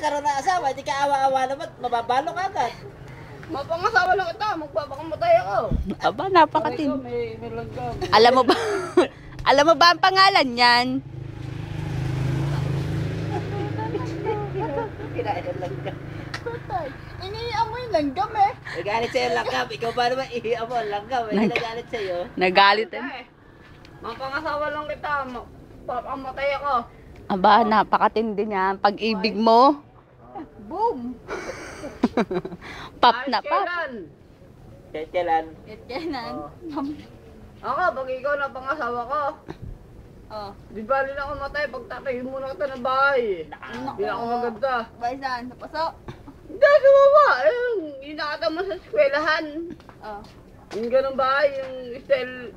magkaroon ng asawa, hindi ka awa-awa naman, mababalo ka agad. Mapangasawa lang kita, magpapakamatay ako. Aba, napakatin. May langgam. Alam mo ba? Alam mo ba ang pangalan niyan? Kinain ng langgam. Iniiyak mo yung langgam eh. Nagalit sa'yo ang langgam. Ikaw ba naman iiyak mo ang langgam? Hindi nagalit sa'yo. Nagalit. Mapangasawa lang kita, magpapakamatay ako. Aba, napakatindi niya. Pag-ibig mo. Boom! Pop na pop. Kailan? Kailan? Ako, pag ikaw na pangasawa ko, Oh. di ba nila ako matay pag tatayin muna kita ng bahay. Hindi na ako maganda. Bay saan? Sa paso? Hindi, sa baba. Yung inakata mo sa eskwelahan. Oh. Yung ganun bahay, yung style.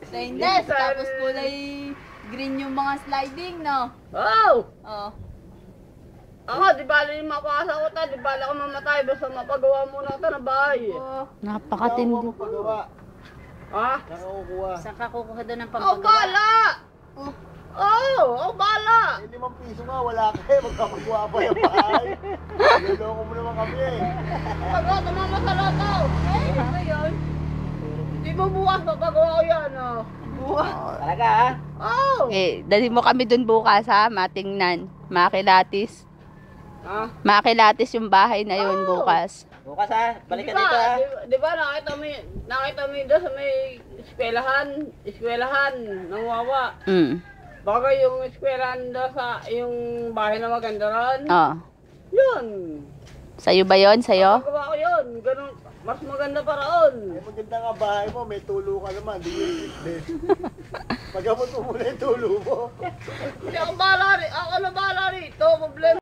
Stainless. Style. Tapos kulay green yung mga sliding, no? Oh! Oh. Ako, di ba nila mapangasawa ko ta, di ba ako mamatay, basta mapagawa muna kita ng bahay. Napakatindi. Ha? Saan ka kukuha doon ng Ako pampagawa? bala! Ako bala! 5 piso nga, wala kayo. Magkapagawa pa yung bahay. Niloloko mo naman kami eh. Pagawa, tumama sa lataw! Eh, ano yun? Di ba bukas papagawa ko yan, oh? Bukas? Talaga ha? Oh! Dali mo kami dun bukas ha, matingnan. Makilatis. Ha? Makilatis yung bahay na yun bukas. Bukas ha? Balik ka Di ba? dito ha? Di ba nakita mo doon sa may eskwelahan ng Wawa. Baka yung eskwelahan doon sa yung bahay na maganda ron. Oh. Yun. Sa'yo ba yun? Sa'yo? Pagawa ko yun. Ganun, mas maganda pa roon. Eh, maganda nga bahay mo, may tulo ka naman. Di yung business. Magamot mo muna yung tulo mo. Hindi ako bahala rin. Ako na bahala rito. Problema.